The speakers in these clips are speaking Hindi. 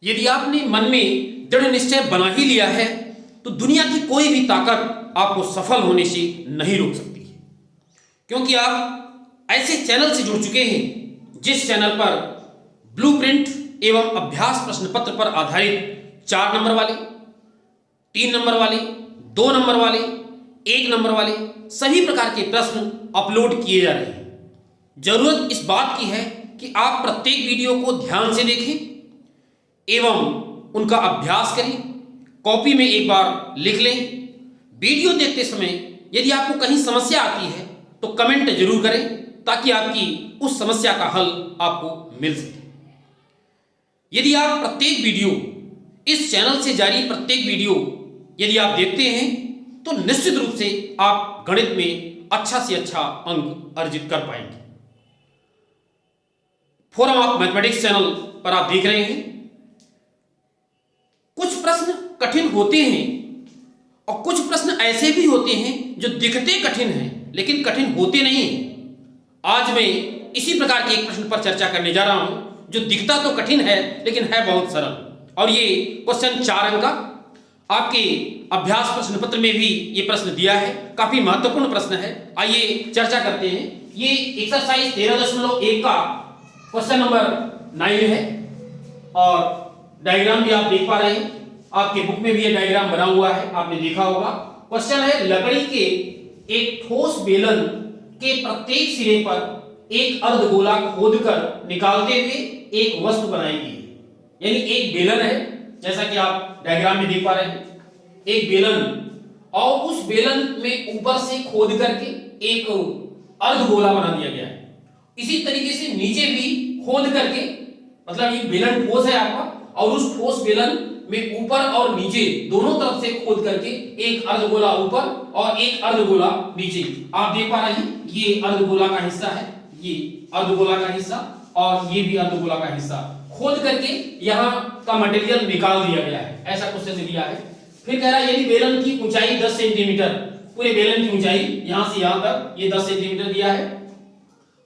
यदि आपने मन में दृढ़ निश्चय बना ही लिया है तो दुनिया की कोई भी ताकत आपको सफल होने से नहीं रोक सकती है, क्योंकि आप ऐसे चैनल से जुड़ चुके हैं जिस चैनल पर ब्लूप्रिंट एवं अभ्यास प्रश्न पत्र पर आधारित 4 नंबर वाले, 3 नंबर वाले, 2 नंबर वाले, 1 नंबर वाले सभी प्रकार के प्रश्न अपलोड किए जा रहे हैं। जरूरत इस बात की है कि आप प्रत्येक वीडियो को ध्यान से देखें एवं उनका अभ्यास करें, कॉपी में एक बार लिख लें। वीडियो देखते समय यदि आपको कहीं समस्या आती है तो कमेंट जरूर करें ताकि आपकी उस समस्या का हल आपको मिल सके। यदि आप प्रत्येक वीडियो, इस चैनल से जारी प्रत्येक वीडियो यदि आप देखते हैं तो निश्चित रूप से आप गणित में अच्छा से अच्छा अंक अर्जित कर पाएंगे। फोरम ऑफ मैथमेटिक्स चैनल पर आप देख रहे हैं। कुछ प्रश्न कठिन होते हैं और कुछ प्रश्न ऐसे भी होते हैं जो दिखते कठिन हैं लेकिन कठिन होते नहीं। आज मैं इसी प्रकार के एक प्रश्न पर चर्चा करने जा रहा हूं जो दिखता तो कठिन है लेकिन है बहुत सरल। और ये क्वेश्चन 4 अंक का आपके अभ्यास प्रश्न पत्र में भी ये प्रश्न दिया है, काफी महत्वपूर्ण प्रश्न है। आइए चर्चा करते हैं। ये एक्सरसाइज 13.1 का क्वेश्चन नंबर 9 है और डायग्राम भी आप देख पा रहे हैं। आपके बुक में भी ये डायग्राम बना हुआ है, आपने देखा होगा। क्वेश्चन है, लकड़ी के एक ठोस बेलन के प्रत्येक सिरे पर एक अर्धगोला खोदकर निकालते हुए एक वस्तु बनाई गई। यानी एक बेलन है, जैसा कि आप डायग्राम में देख पा रहे हैं, एक बेलन और उस बेलन में ऊपर से खोद करके एक अर्धगोला बना दिया गया है। इसी तरीके से नीचे भी खोद करके, मतलब ये बेलन ठोस है आपका और उस ठोस बेलन में ऊपर और नीचे दोनों तरफ से खोद करके एक अर्धगोला ऊपर और एक अर्धगोला नीचे। आप देख पा रहे हैं ये अर्धगोला का हिस्सा है, ये अर्धगोला का हिस्सा और ये भी अर्धगोला का हिस्सा खोद करके यहाँ का मटेरियल निकाल दिया गया है। ऐसा क्वेश्चन दिया है। फिर कह रहा है यदि बेलन की ऊंचाई 10 सेंटीमीटर, पूरे बेलन की ऊंचाई यहां से यहां तक ये 10 सेंटीमीटर दिया है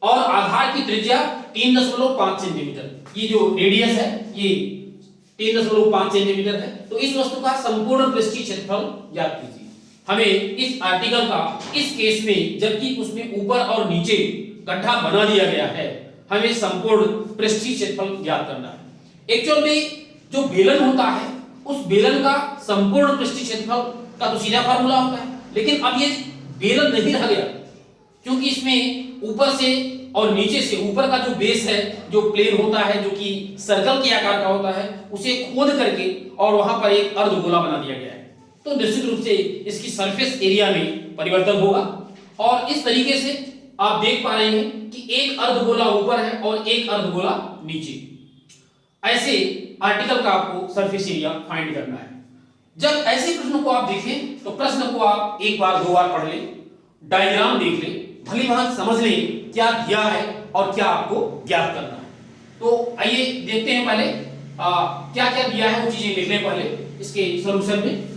और आधार की त्रिज्या 3.5 सेंटीमीटर, ये जो रेडियस है ये 3.5 सेंटीमीटर है। तो इस वस्तु का संपूर्ण पृष्ठीय क्षेत्रफल ज्ञात कीजिए। हमें इस आर्टिकल का इस केस में, जबकि उसमें ऊपर और नीचे गड्ढा बना दिया गया है, हमें संपूर्ण पृष्ठीय क्षेत्रफल ज्ञात करना है। एक्चुअल में जो बेलन होता है उस बेलन का संपूर्ण पृष्ठीय क्षेत्रफल का तो सीधा फार्मूला होता है, लेकिन अब ये बेलन नहीं रह गया क्योंकि इसमें ऊपर से और नीचे से, ऊपर का जो बेस है, जो प्लेन होता है, जो कि सर्कल के आकार का होता है, उसे खोद करके और वहां पर एक अर्धगोला बना दिया गया है। तो निश्चित रूप से इसकी सरफेस एरिया में परिवर्तन होगा और इस तरीके से आप देख पा रहे हैं कि एक अर्धगोला ऊपर है और एक अर्धगोला नीचे। ऐसे आर्टिकल का आपको सरफेस एरिया फाइंड करना है। जब ऐसे प्रश्नों को आप देखें तो प्रश्न को आप एक बार 2 बार पढ़ लें, डायग्राम देख लें, भली भांति समझ लें क्या दिया है और क्या आपको ज्ञात करना है। तो आइए देखते हैं पहले क्या क्या दिया है वो चीजें लिख लें पहले इसके सॉल्यूशन में।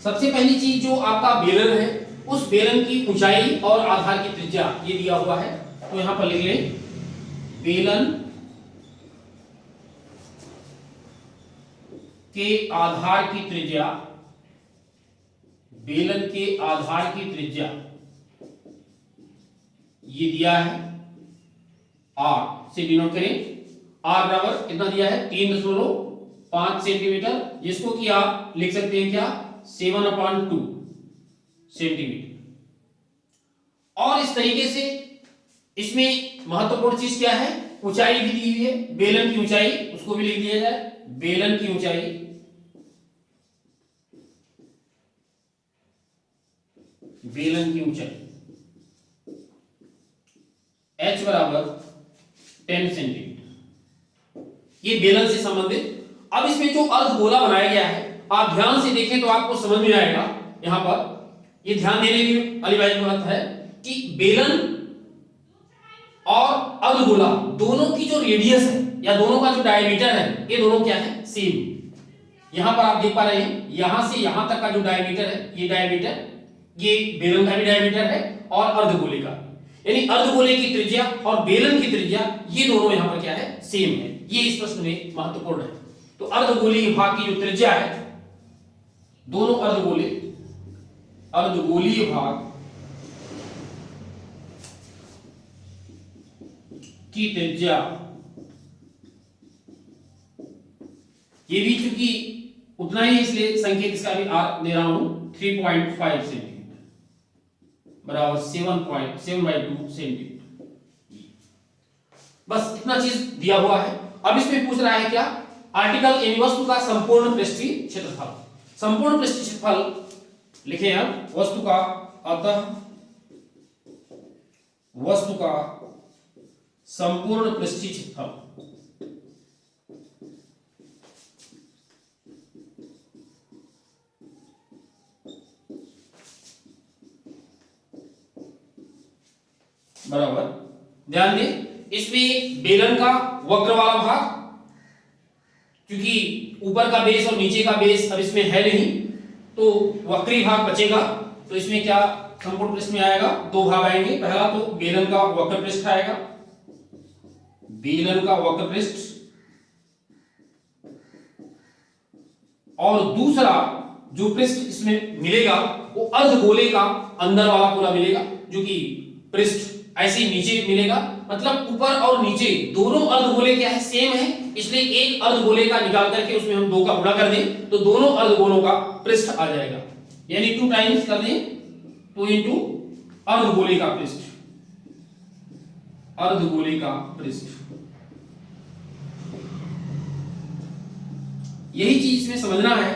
सबसे पहली चीज जो आपका बेलन है, उस बेलन की ऊंचाई और आधार की त्रिज्या ये दिया हुआ है, तो यहां पर लिख लें बेलन के आधार की त्रिज्या, बेलन के आधार की त्रिज्या ये दिया है r से डिनोट करें। r बराबर कितना दिया है 3.5 सेंटीमीटर, जिसको कि आप लिख सकते हैं क्या 7/2 सेंटीमीटर। और इस तरीके से इसमें महत्वपूर्ण चीज क्या है, ऊंचाई भी दी हुई है, बेलन की ऊंचाई उसको भी लिख दिया जाए। बेलन की ऊंचाई, बेलन की ऊंचाई h बराबर 10 सेंटीमीटर, ये बेलन से संबंधित। अब इसमें जो अर्धगोला बनाया गया है आप ध्यान से देखें तो आपको समझ में आएगा। यहां पर ये ध्यान देने की वाली बात है कि बेलन और अर्धगोला दोनों की जो रेडियस है या दोनों का जो डायमीटर है, ये दोनों क्या है सेम। यहां पर आप देख पा रहे हैं यहां से यहां तक का जो डायमीटर है, ये डायमीटर, ये बेलन का भी डायमीटर है और अर्धगोले का। यानी अर्धगोले की त्रिज्या और बेलन की त्रिज्या ये दोनों यहां पर क्या है, सेम है। ये इस प्रश्न में महत्वपूर्ण है। तो अर्धगोलीय भाग की जो त्रिज्या है, दोनों अर्धगोलीय भाग की त्रिज्या, ये भी चूंकि उतना ही इसलिए संकेत इसका भी आर दे रहा हूं 3.5 सेंटीमीटर बराबर 7.7/2 सेंटीमीटर। बस इतना चीज दिया हुआ है। अब इसमें पूछ रहा है क्या, आर्टिकल यानी वस्तु का संपूर्ण पृष्ठीय क्षेत्रफल। संपूर्ण पृष्ठीय क्षेत्रफल लिखे हम, वस्तु का, अतः वस्तु का संपूर्ण पृष्ठीय क्षेत्रफल बराबर, ध्यान दें इसमें बेलन का वक्र वाला भाग, क्योंकि ऊपर का बेस और नीचे का बेस अब इसमें है नहीं, तो वक्री भाग बचेगा। तो इसमें क्या संपूर्ण पृष्ठ में आएगा, दो भाग आएंगे। पहला तो बेलन का वक्र पृष्ठ आएगा, बेलन का वक्र पृष्ठ, और दूसरा जो पृष्ठ इसमें मिलेगा वो अर्धगोले का अंदर वाला पूरा मिलेगा, जो कि पृष्ठ ऐसे ही नीचे मिलेगा। मतलब ऊपर और नीचे दोनों अर्धगोले क्या है, सेम है, इसलिए एक अर्धगोले का निकाल करके उसमें हम दो का गुणा कर दें तो दोनों अर्धगोलों का पृष्ठ आ जाएगा। यानी 2 टाइम्स कर दें, 2 इंटू अर्धगोले का पृष्ठ, अर्धगोले का पृष्ठ। यही चीज इसमें समझना है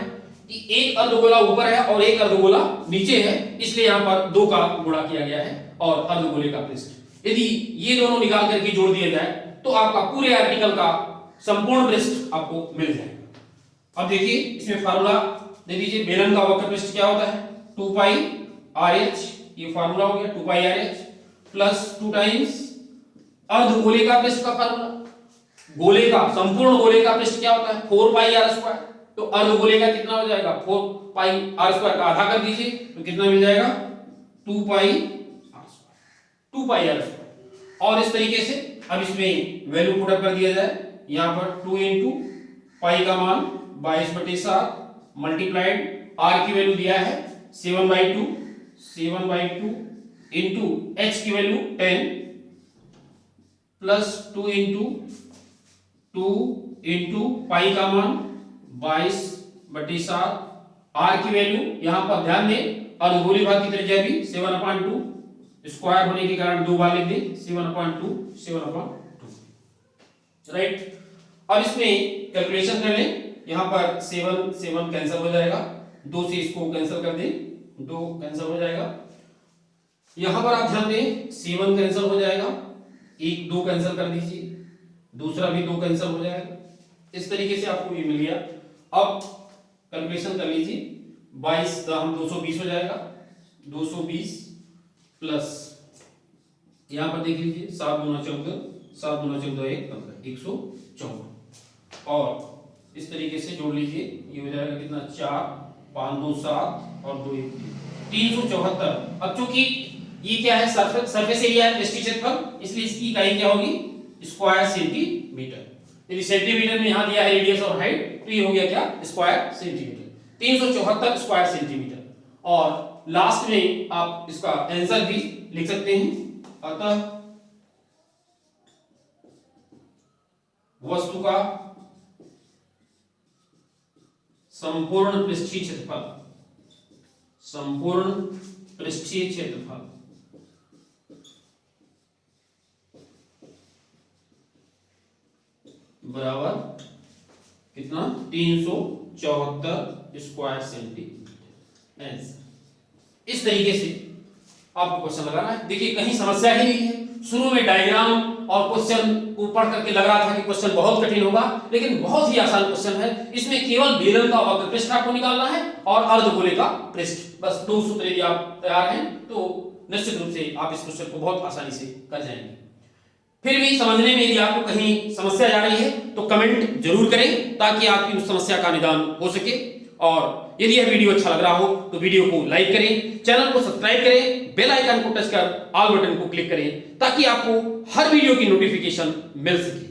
कि एक अर्धगोला ऊपर है और एक अर्धगोला नीचे है, इसलिए यहां पर 2 का गुणा किया गया है और अर्धगोले का पृष्ठ। यदि ये दोनों निकाल करके जोड़ दिया जाए तो आपका पूरे आर्टिकल का संपूर्ण पृष्ठ आपको मिल जाएगा। अब देखिए इसमें फार्मूला दे दीजिए, बेलन का वक्र पृष्ठ क्या होता है, 2 पाई RH, ये फार्मूला हो गया 2 पाई RH प्लस 2 टाइम्स अर्धगोले का पृष्ठ का फार्मूला। गोले का, संपूर्ण गोले का पृष्ठ क्या होता है, 4 पाई R स्क्वायर। तो अर्धगोले का कितना हो जाएगा, 4 पाई R स्क्वायर का आधा कर दीजिए तो कितना मिल जाएगा, 2 पाई R स्क्वायर, 2 पाई R स्क्वायर। और इस तरीके से अब इसमें वैल्यू पुट अप कर दिया जाए, यहां पर 2 इंटू पाई का मान 22/7 मल्टीप्लाइड R की वैल्यू दिया है 7/2 इंटू H की वैल्यू 10 प्लस 2 इंटू पाई का मान 22/7 R की वैल्यू, यहां पर ध्यान दें अर्धगोलीय भाग की त्रिज्या भी 7/2 स्क्वायर होने के कारण 2 बार लिख दें 7/2 राइट। अब इसमें कैलकुलेशन कर लें, यहां पर 7 कैंसिल हो जाएगा, 2 से इसको कैंसिल कर दें, 2 कैंसिल हो जाएगा। यहां पर आप ध्यान दें 7 कैंसिल हो जाएगा, 1 2 कैंसिल कर दीजिए, दूसरा भी 2 कैंसिल हो जाएगा। इस तरीके से आपको ये मिल गया। अब कैलकुलेशन कर लीजिए, 22 हम 220 हो जाएगा, 220 प्लस यहां पर देख लीजिए 7 दूना 14, 7 दूना 14 1 15, 114। और इस तरीके से जोड़ लीजिए, ये हो जाएगा कितना, 4 5 2 7 और 2 1 374। अब चूंकि ये क्या है, सरफेस एरिया है, पृष्ठीय क्षेत्रफल, इसलिए इसकी इकाई क्या होगी, स्क्वायर सेंटीमीटर। यदि सेंटीमीटर में यहां दिया है रेडियस और हाइट, तो ये हो गया क्या, स्क्वायर सेंटीमीटर, 374 स्क्वायर सेंटीमीटर। और लास्ट में आप इसका आंसर भी लिख सकते हैं, अतः वस्तु का संपूर्ण पृष्ठीय क्षेत्रफल, संपूर्ण पृष्ठीय क्षेत्रफल बराबर कितना, 374 स्क्वायर सेंटीमीटर। आंसर इस तरीके से आपको क्वेश्चन लगाना है। देखिए कहीं समस्या ही नहीं है। शुरू में डायग्राम और क्वेश्चन को पढ़ करके लग रहा था कि क्वेश्चन बहुत कठिन होगा, लेकिन बहुत ही आसान क्वेश्चन है। इसमें केवल बेलन का वक्र पृष्ठ आपको निकालना है और अर्धगोले का पृष्ठ, बस 2 सूत्र यदि आप तैयार हैं तो निश्चित रूप से आप इस क्वेश्चन को बहुत आसानी से कर जाएंगे। फिर भी समझने में यदि आपको कहीं समस्या आ रही है तो कमेंट जरूर करें, ताकि आपकी उस समस्या का निदान हो सके। और यदि यह वीडियो अच्छा लग रहा हो तो वीडियो को लाइक करें, चैनल को सब्सक्राइब करें, बेल आइकन को टच कर ऑल बटन को क्लिक करें ताकि आपको हर वीडियो की नोटिफिकेशन मिल सके।